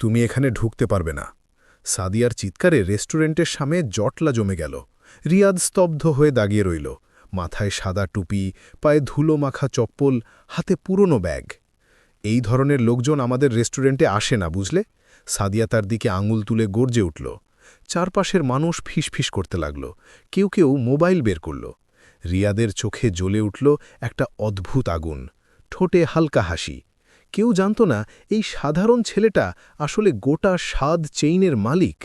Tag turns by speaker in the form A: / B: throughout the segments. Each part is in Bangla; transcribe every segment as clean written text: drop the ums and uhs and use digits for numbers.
A: তুমি এখানে ঢুকতে পারবে না। সাদিয়ার চিৎকারে রেস্টুরেন্টের সামনে জটলা জমে গেল। রিয়াদ স্তব্ধ হয়ে দাঁড়িয়ে রইল, মাথায় সাদা টুপি, পায়ে ধুলো মাখা চপ্পল, হাতে পুরনো ব্যাগ। এই ধরনের লোকজন আমাদের রেস্টুরেন্টে আসে না, বুঝলে? সাদিয়া তার দিকে আঙুল তুলে গর্জে উঠল। চারপাশের মানুষ ফিসফিস করতে লাগল, কেউ কেউ মোবাইল বের করল। রিয়াদের চোখে জ্বলে উঠল একটা অদ্ভুত আগুন, ঠোঁটে হালকা হাসি। কেউ জানত না এই সাধারণ ছেলেটা আসলে গোটা স্বাদ চেইনের মালিক।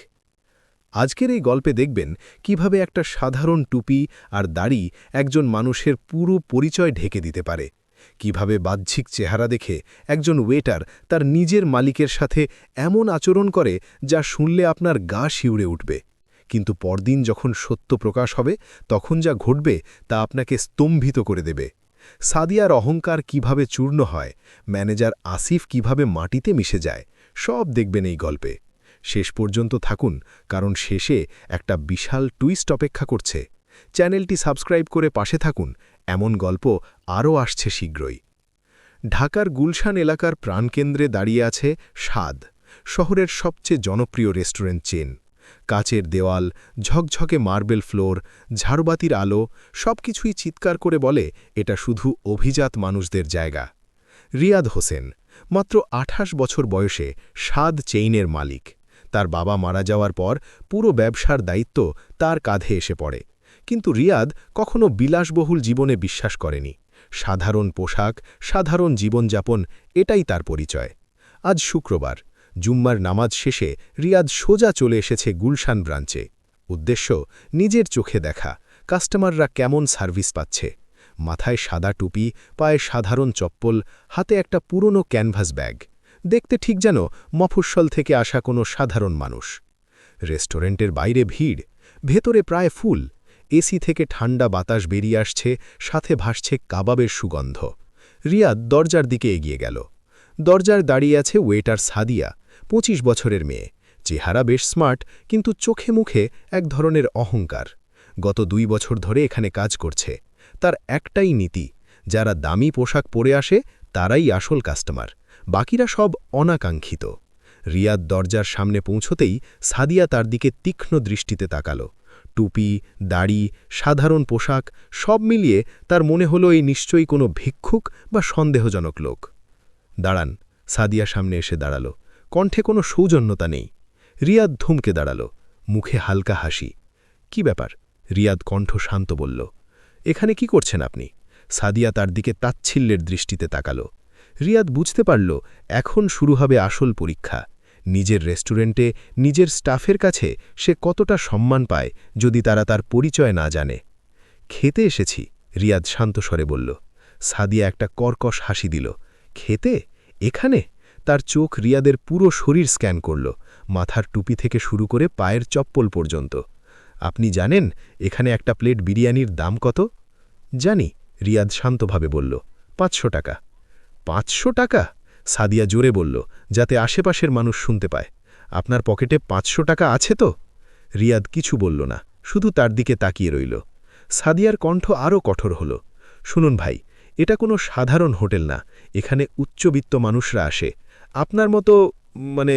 A: আজকের এই গল্পে দেখবেন কিভাবে একটা সাধারণ টুপি আর দাড়ি একজন মানুষের পুরো পরিচয় ঢেকে দিতে পারে, কিভাবে বাহ্যিক চেহারা দেখে একজন ওয়েটার তার নিজের মালিকের সাথে এমন আচরণ করে যা শুনলে আপনার গা শিউরে উঠবে, কিন্তু পরদিন যখন সত্য প্রকাশ হবে তখন যা ঘটবে তা আপনাকে স্তম্ভিত করে দেবে। সাদিয়ার অহংকার কিভাবে চূর্ণ হয়, ম্যানেজার আসিফ কিভাবে মাটিতে মিশে যায়, সব দেখবেন এই গল্পে। শেষ পর্যন্ত থাকুন, কারণ শেষে একটা বিশাল টুইস্ট অপেক্ষা করছে। চ্যানেলটি সাবস্ক্রাইব করে পাশে থাকুন, এমন গল্প আরও আসছে শীঘ্রই। ঢাকার গুলশান এলাকার প্রাণকেন্দ্রে দাঁড়িয়ে আছে স্বাদ, শহরের সবচেয়ে জনপ্রিয় রেস্টুরেন্ট চেন। কাচের দেওয়াল, ঝকঝকে মার্বেল ফ্লোর, ঝাড়বাতির আলো, সবকিছুই চিৎকার করে বলে এটা শুধু অভিজাত মানুষদের জায়গা। রিয়াদ হোসেন মাত্র ২৮ বছর বয়সে স্বাদ চেইনের মালিক। তার বাবা মারা যাওয়ার পর পুরো ব্যবসার দায়িত্ব তার কাঁধে এসে পড়ে। কিন্তু রিয়াদ কখনো বিলাসবহুল জীবনে বিশ্বাস করেনি। সাধারণ পোশাক, সাধারণ জীবনযাপন, এটাই তার পরিচয়। আজ শুক্রবার, জুম্মার নামাজ শেষে রিয়াদ সোজা চলে এসেছে গুলশান ব্রাঞ্চে। উদ্দেশ্য নিজের চোখে দেখা কাস্টমাররা কেমন সার্ভিস পাচ্ছে। মাথায় সাদা টুপি, পায়ে সাধারণ চপ্পল, হাতে একটা পুরনো ক্যানভাস ব্যাগ, দেখতে ঠিক যেন মফস্বল থেকে আসা কোনো সাধারণ মানুষ। রেস্টুরেন্টের বাইরে ভিড়, ভেতরে প্রায় ফুল। এসি থেকে ঠান্ডা বাতাস বেরিয়ে আসছে, সাথে ভাসছে কাবাবের সুগন্ধ। রিয়াদ দরজার দিকে এগিয়ে গেল। দরজার দাঁড়িয়ে আছে ওয়েটার সাদিয়া, ২৫ বছরের মেয়ে। চেহারা বেশ স্মার্ট, কিন্তু চোখে মুখে এক ধরনের অহংকার। গত ২ বছর ধরে এখানে কাজ করছে। তার একটাই নীতি, যারা দামি পোশাক পরে আসে তারাই আসল কাস্টমার, বাকিরা সব অনাকাঙ্ক্ষিত। রিয়াদ দরজার সামনে পৌঁছতেই সাদিয়া তার দিকে তীক্ষ্ণ দৃষ্টিতে তাকাল। টুপি, দাড়ি, সাধারণ পোশাক, সব মিলিয়ে তার মনে হলো এই নিশ্চয়ই কোনো ভিক্ষুক বা সন্দেহজনক লোক। দাঁড়ান, সাদিয়া সামনে এসে দাঁড়াল, কণ্ঠে কোনো সৌজন্যতা নেই। রিয়াদ থমকে দাঁড়াল, মুখে হালকা হাসি। কি ব্যাপার? রিয়াদ কণ্ঠ শান্ত বলল, এখানে কি করছেন আপনি? সাদিয়া তার দিকে তাচ্ছিল্যের দৃষ্টিতে তাকাল। রিয়াদ বুঝতে পারল এখন শুরু হবে আসল পরীক্ষা। নিজের রেস্টুরেন্টে নিজের স্টাফের কাছে সে কতটা সম্মান পায় যদি তারা তার পরিচয় না জানে। খেতে এসেছি, রিয়াদ শান্ত স্বরে বলল। সাদিয়া একটা কর্কশ হাসি দিল। খেতে? এখানে? তার চোখ রিয়াদের পুরো শরীর স্ক্যান করল, মাথার টুপি থেকে শুরু করে পায়ের চপ্পল পর্যন্ত। আপনি জানেন এখানে একটা প্লেট বিরিয়ানির দাম কত? জানি, রিয়াদ শান্তভাবে বলল। ৫০০ টাকা। ৫০০ টাকা? সাদিয়া জোরে বলল, যাতে আশেপাশের মানুষ শুনতে পায়। আপনার পকেটে ৫০০ টাকা আছে তো? রিয়াদ কিছু বলল না, শুধু তার দিকে তাকিয়ে রইল। সাদিয়ার কণ্ঠ আরও কঠোর হল। শুনুন ভাই, এটা কোনো সাধারণ হোটেল না, এখানে উচ্চবিত্ত মানুষরা আসে। আপনার মতো, মানে,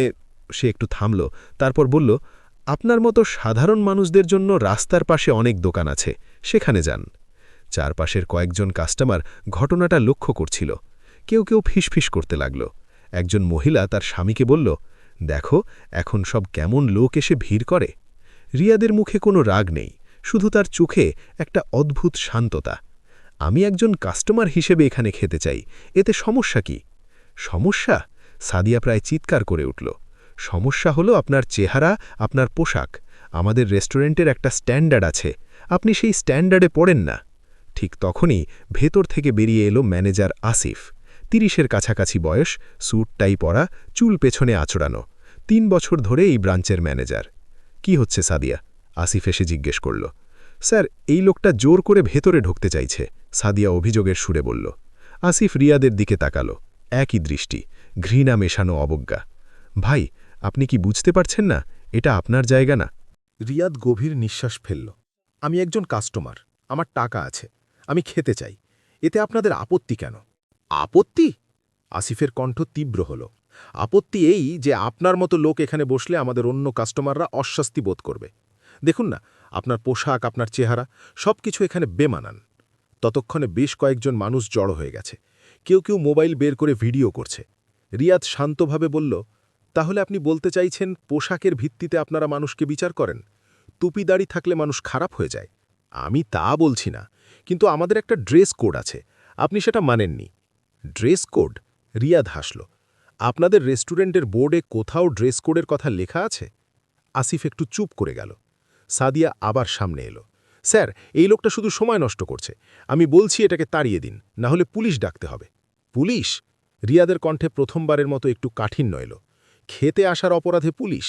A: সে একটু থামল, তারপর বলল, আপনার মতো সাধারণ মানুষদের জন্য রাস্তার পাশে অনেক দোকান আছে, সেখানে যান। চারপাশের কয়েকজন কাস্টমার ঘটনাটা লক্ষ্য করছিল। কেউ কেউ ফিসফিস করতে লাগল। একজন মহিলা তার স্বামীকে বলল, দেখো এখন সব কেমন লোক এসে ভিড় করে। রিয়াদের মুখে কোনো রাগ নেই, শুধু তার চোখে একটা অদ্ভুত শান্ততা। আমি একজন কাস্টমার হিসেবে এখানে খেতে চাই, এতে সমস্যা কি? সমস্যা? সাদিয়া প্রায় চিৎকার করে উঠল। সমস্যা হলো আপনার চেহারা, আপনার পোশাক। আমাদের রেস্টুরেন্টের একটা স্ট্যান্ডার্ড আছে, আপনি সেই স্ট্যান্ডার্ডে পড়েন না। ঠিক তখনই ভেতর থেকে বেরিয়ে এলো ম্যানেজার আসিফ। ৩০-এর কাছাকাছি বয়স, স্যুট টাই পরা, চুল পেছনে আঁচড়ানো। ৩ বছর ধরে এই ব্রাঞ্চের ম্যানেজার। কি হচ্ছে সাদিয়া? আসিফ এসে জিজ্ঞেস করল। স্যার, এই লোকটা জোর করে ভেতরে ঢুকতে চাইছে, সাদিয়া অভিযোগের সুরে বলল। আসিফ রিয়াদের দিকে তাকাল, একই দৃষ্টি, ঘৃণা মেশানো অবজ্ঞা। ভাই, আপনি কি বুঝতে পারছেন না এটা আপনার জায়গা না?
B: রিয়াদ গভীর নিঃশ্বাস ফেলল। আমি একজন কাস্টমার, আমার টাকা আছে, আমি খেতে চাই। এতে আপনাদের আপত্তি কেন? আপত্তি? আসিফের কণ্ঠ তীব্র হল। আপত্তি এই যে আপনার মতো লোক এখানে বসলে আমাদের অন্য কাস্টমাররা অস্বস্তি বোধ করবে। দেখুন না, আপনার পোশাক, আপনার চেহারা সবকিছু এখানে বেমানান। ততক্ষণে বেশ কয়েকজন মানুষ জড়ো হয়ে গেছে। কেউ কেউ মোবাইল বের করে ভিডিও করছে। রিয়াদ শান্তভাবে বলল, তাহলে আপনি বলতে চাইছেন পোশাকের ভিত্তিতে আপনারা মানুষকে বিচার করেন? টুপি দাড়ি থাকলে মানুষ খারাপ হয়ে যায়? আমি তা বলছি না, কিন্তু আমাদের একটা ড্রেস কোড আছে, আপনি সেটা মানেননি। Dress code? রিয়াদ হাসল। আপনাদের রেস্টুরেন্টের বোর্ডে কোথাও ড্রেস কোডের কথা লেখা আছে? আসিফ একটু চুপ করে গেল। সাদিয়া আবার সামনে এলো। স্যার, এই লোকটা শুধু সময় নষ্ট করছে। আমি বলছি এটাকে তাড়িয়ে দিন, না হলে পুলিশ ডাকতে হবে। পুলিশ? রিয়াদের কণ্ঠে প্রথমবারের মতো একটু কাঠিন্য এলো। খেতে আসার অপরাধে পুলিশ?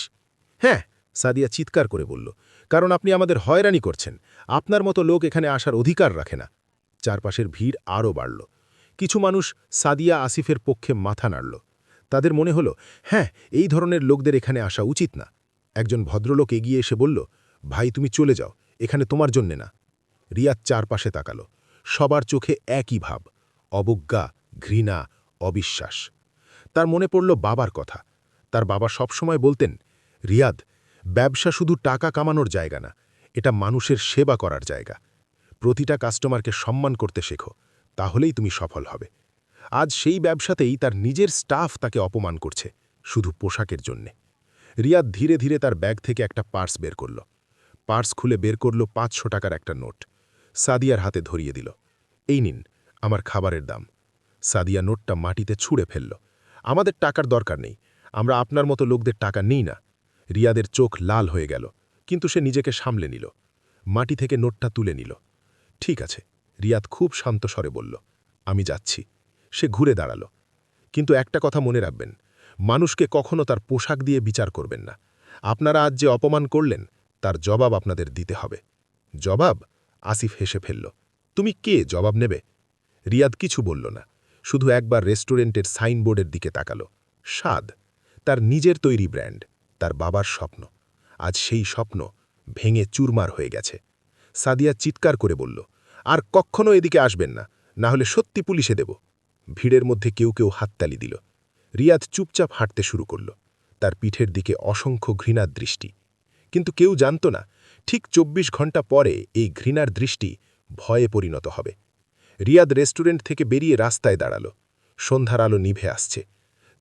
B: হ্যাঁ, সাদিয়া চিৎকার করে বলল, কারণ আপনি আমাদের হয়রানি করছেন। আপনার মতো লোক এখানে আসার অধিকার রাখে না। চারপাশের ভিড় আরও বাড়ল। কিছু মানুষ সাদিয়া আসিফের পক্ষে মাথা নাড়ল। তাদের মনে হলো, হ্যাঁ, এই ধরনের লোকদের এখানে আসা উচিত না। একজন ভদ্রলোক এগিয়ে এসে বলল, ভাই তুমি চলে যাও, এখানে তোমার জন্যে না। রিয়াদ চারপাশে তাকালো। সবার চোখে একই ভাব, অবজ্ঞা, ঘৃণা, অবিশ্বাস। তার মনে পড়ল বাবার কথা। তার বাবা সবসময় বলতেন, রিয়াদ, ব্যবসা শুধু টাকা কামানোর জায়গা না, এটা মানুষের সেবা করার জায়গা। প্রতিটা কাস্টমারকে সম্মান করতে শেখো, তাহলেই তুমি সফল হবে। আজ সেই ব্যবসাতেই তার নিজের স্টাফ তাকে অপমান করছে, শুধু পোশাকের জন্যে। রিয়াদ ধীরে ধীরে তার ব্যাগ থেকে একটা পার্স বের করল। পার্স খুলে বের করল ৫০০ টাকার একটা নোট। সাদিয়ার হাতে ধরিয়ে দিল। এই নিন, আমার খাবারের দাম। সাদিয়া নোটটা মাটিতে ছুঁড়ে ফেলল। আমাদের টাকার দরকার নেই, আমরা আপনার মতো লোকদের টাকা নিই না। রিয়াদের চোখ লাল হয়ে গেল, কিন্তু সে নিজেকে সামলে নিল। মাটি থেকে নোটটা তুলে নিল। ঠিক আছে, রিয়াদ খুব শান্ত স্বরে বলল, আমি যাচ্ছি। সে ঘুরে দাঁড়াল। কিন্তু একটা কথা মনে রাখবেন, মানুষকে কখনো তার পোশাক দিয়ে বিচার করবেন না। আপনারা আজ যে অপমান করলেন, তার জবাব আপনাদের দিতে হবে। জবাব? আসিফ হেসে ফেলল। তুমি কে জবাব নেবে? রিয়াদ কিছু বলল না, শুধু একবার রেস্টুরেন্টের সাইনবোর্ডের দিকে তাকাল। স্বাদ, তার নিজের তৈরি ব্র্যান্ড, তার বাবার স্বপ্ন। আজ সেই স্বপ্ন ভেঙে চুরমার হয়ে গেছে। সাদিয়া চিৎকার করে বলল, আর কখনো এদিকে আসবেন না, না হলে সত্যি পুলিশে দেব। ভিড়ের মধ্যে কেউ কেউ হাততালি দিল। রিয়াদ চুপচাপ হাঁটতে শুরু করল। তার পিঠের দিকে অসংখ্য ঘৃণার দৃষ্টি। কিন্তু কেউ জানত না, ঠিক ২৪ ঘন্টা পরে এই ঘৃণার দৃষ্টি ভয়ে পরিণত হবে। রিয়াদ রেস্টুরেন্ট থেকে বেরিয়ে রাস্তায় দাঁড়াল। সন্ধ্যার আলো নিভে আসছে।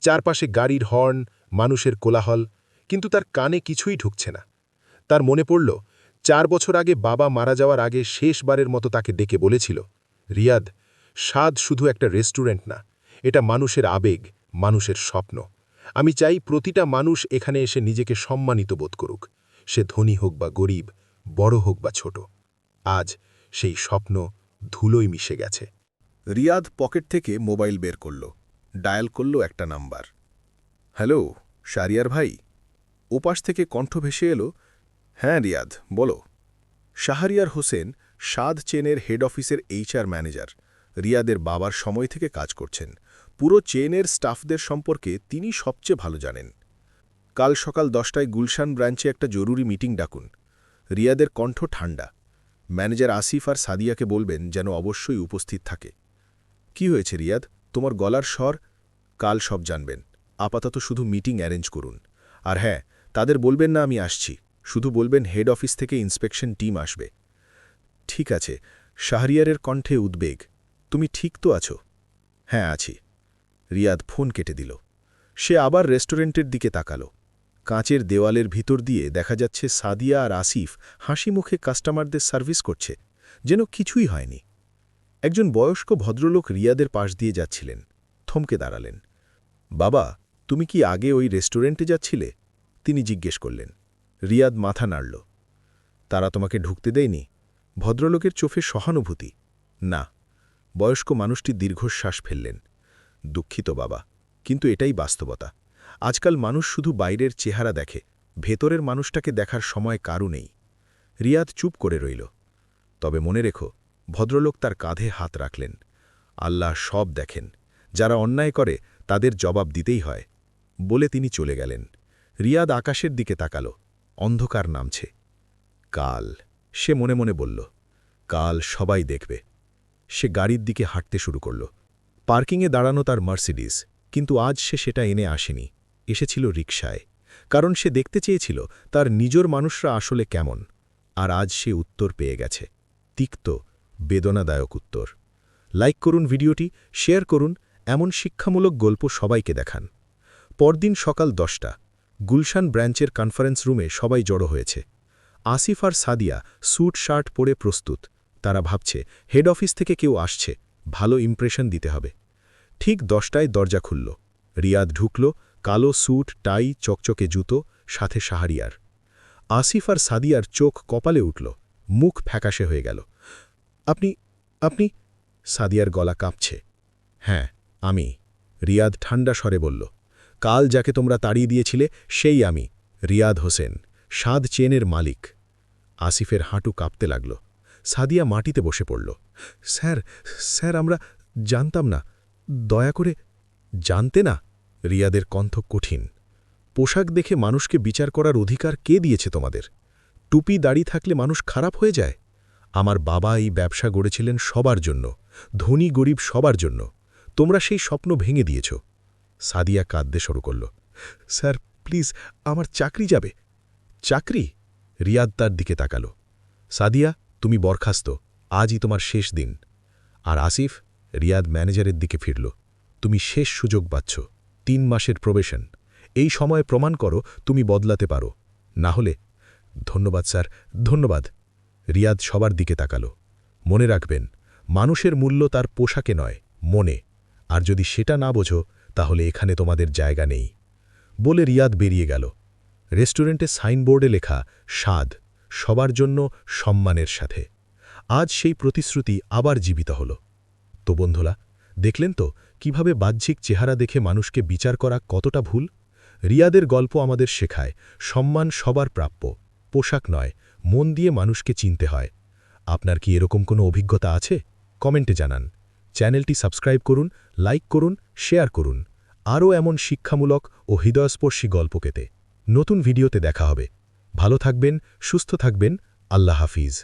B: চারপাশে গাড়ির হর্ন, মানুষের কোলাহল, কিন্তু তার কানে কিছুই ঢুকছে না। তার মনে পড়ল ৪ বছর আগে বাবা মারা যাওয়ার আগে শেষবারের মতো তাকে ডেকে বলেছিল, রিয়াদ, স্বাদ শুধু একটা রেস্টুরেন্ট না, এটা মানুষের আবেগ, মানুষের স্বপ্ন। আমি চাই প্রতিটা মানুষ এখানে এসে নিজেকে সম্মানিত বোধ করুক, সে ধনী হোক বা গরিব, বড় হোক বা ছোট। আজ সেই স্বপ্ন ধুলোয় মিশে গেছে।
A: রিয়াদ পকেট থেকে মোবাইল বের করল, ডায়াল করল একটা নাম্বার। হ্যালো, শারিয়ার ভাই? ওপাশ থেকে কণ্ঠ ভেসে এলো, হ্যাঁ রিয়াদ, বলো। শাহরিয়ার হোসেন স্বাদ চেনের হেড অফিসের HR ম্যানেজার। রিয়াদের বাবার সময় থেকে কাজ করছেন। পুরো চেনের স্টাফদের সম্পর্কে তিনি সবচেয়ে ভালো জানেন। কাল সকাল 10টায় গুলশান ব্রাঞ্চে একটা জরুরি মিটিং ডাকুন। রিয়াদের কণ্ঠ ঠান্ডা। ম্যানেজার আসিফ আর সাদিয়াকে বলবেন যেন অবশ্যই উপস্থিত থাকে। কি হয়েছে রিয়াদ, তোমার গলার স্বর? কাল সব জানবেন, আপাতত শুধু মিটিং অ্যারেঞ্জ করুন। আর হ্যাঁ, তাদের বলবেন না আমি আসছি, শুধু বলবেন হেড অফিস থেকে ইন্সপেকশন টিম আসবে। ঠিক আছে। শাহরিয়ারের কণ্ঠে উদ্বেগ। তুমি ঠিক তো আছো? হ্যাঁ আছি। রিয়াদ ফোন কেটে দিল। সে আবার রেস্টুরেন্টের দিকে তাকাল। কাঁচের দেওয়ালের ভিতর দিয়ে দেখা যাচ্ছে সাদিয়া আর আসিফ হাসি মুখে কাস্টমারদের সার্ভিস করছে, যেন কিছুই হয়নি। একজন বয়স্ক ভদ্রলোক রিয়াদের পাশ দিয়ে যাচ্ছিলেন। থমকে দাঁড়ালেন। বাবা, তুমি কি আগে ওই রেস্টুরেন্টে যাচ্ছিলে? তিনি জিজ্ঞেস করলেন। রিয়াদ মাথা নাড়ল। তারা তোমাকে ঢুকতে দেয়নি? ভদ্রলোকের চোখে সহানুভূতি। না। বয়স্ক মানুষটি দীর্ঘশ্বাস ফেললেন। দুঃখিত বাবা, কিন্তু এটাই বাস্তবতা। আজকাল মানুষ শুধু বাইরের চেহারা দেখে, ভেতরের মানুষটাকে দেখার সময় কারও নেই। রিয়াদ চুপ করে রইল। তবে মনে রেখো, ভদ্রলোক তার কাঁধে হাত রাখলেন, আল্লাহ সব দেখেন, যারা অন্যায় করে তাদের জবাব দিতেই হয়, বলে তিনি চলে গেলেন। রিয়াদ আকাশের দিকে তাকাল। অন্ধকার নামছে। কাল, সে মনে মনে বলল, কাল সবাই দেখবে। সে গাড়ির দিকে হাঁটতে শুরু করল। পার্কিংয়ে দাঁড়ানো তার মার্সিডিজ, কিন্তু আজ সে সেটা এনে আসেনি, এসেছিল রিকশায়, কারণ সে দেখতে চেয়েছিল তার নিজের মানুষরা আসলে কেমন। আর আজ সে উত্তর পেয়ে গেছে, তিক্ত, বেদনাদায়ক উত্তর। লাইক করুন ভিডিওটি, শেয়ার করুন, এমন শিক্ষামূলক গল্প সবাইকে দেখান। পরদিন সকাল 10টা, গুলশান ব্রাঞ্চের কনফারেন্স রুমে সবাই জড়ো হয়েছে। আসিফ আর সাদিয়া স্যুট শার্ট পরে প্রস্তুত। তারা ভাবছে হেড অফিস থেকে কেউ আসছে, ভালো ইমপ্রেশন দিতে হবে। ঠিক 10টায় দরজা খুলল। রিয়াদ ঢুকল, কালো স্যুট, টাই, চকচকে জুতো, সাথে শাহরিয়ার। আসিফ আর সাদিয়ার চোখ কপালে উঠল, মুখ ফ্যাকাশে হয়ে গেল। আপনি সাদিয়ার গলা কাঁপছে। হ্যাঁ, আমি। রিয়াদ ঠান্ডা স্বরে বলল, কাল যাকে তোমরা তাড়িয়ে দিয়েছিলে সেই আমি, রিয়াদ হোসেন, 7 চেনের মালিক। আসিফের হাঁটু কাঁপতে লাগল। সাদিয়া মাটিতে বসে পড়ল। স্যার আমরা জানতাম না, দয়া করে। জানতে না? রিয়াদের কণ্ঠ কঠিন। পোশাক দেখে মানুষকে বিচার করার অধিকার কে দিয়েছে তোমাদের? টুপি দাড়ি থাকলে মানুষ খারাপ হয়ে যায়? আমার বাবা এই ব্যবসা গড়েছিলেন সবার জন্য, ধনী গরিব সবার জন্য। তোমরা সেই স্বপ্ন ভেঙে দিয়েছ। সাদিয়া কাঁদতে শুরু করল। স্যার প্লিজ, আমার চাকরি যাবে। চাকরি? রিয়াদ তার দিকে তাকালো। সাদিয়া, তুমি বরখাস্ত, আজই তোমার শেষ দিন। আর আসিফ, রিয়াদ ম্যানেজারের দিকে ফিরল, তুমি শেষ সুযোগ পাচ্ছ, 3 মাসের প্রবেশন। এই সময়ে প্রমাণ করো তুমি বদলাতে পারো, না হলে। ধন্যবাদ স্যার, ধন্যবাদ। রিয়াদ সবার দিকে তাকালো। মনে রাখবেন, মানুষের মূল্য তার পোশাকে নয়, মনে। আর যদি সেটা না বোঝো তাহলে এখানে তোমাদের জায়গা নেই। বলে রিয়াদ বেরিয়ে গেল। রেস্টুরেন্টে সাইনবোর্ডে লেখা স্বাদ, সবার জন্য, সম্মানের সাথে। আজ সেই প্রতিশ্রুতি আবার জীবিত হল। তো বন্ধুরা, দেখলেন তো কিভাবে বাহ্যিক চেহারা দেখে মানুষকে বিচার করা কতটা ভুল? রিয়াদের গল্প আমাদের শেখায়, সম্মান সবার প্রাপ্য, পোশাক নয়, মন দিয়ে মানুষকে চিনতে হয়। আপনার কি এরকম কোনো অভিজ্ঞতা আছে? কমেন্টে জানান। চ্যানেলটি সাবস্ক্রাইব করুন, লাইক করুন, শেয়ার করুন। আরও এমন শিক্ষামূলক ও হৃদয়স্পর্শী গল্প পেতে নতুন ভিডিওতে দেখা হবে। ভালো থাকবেন, সুস্থ থাকবেন। আল্লাহ হাফিজ।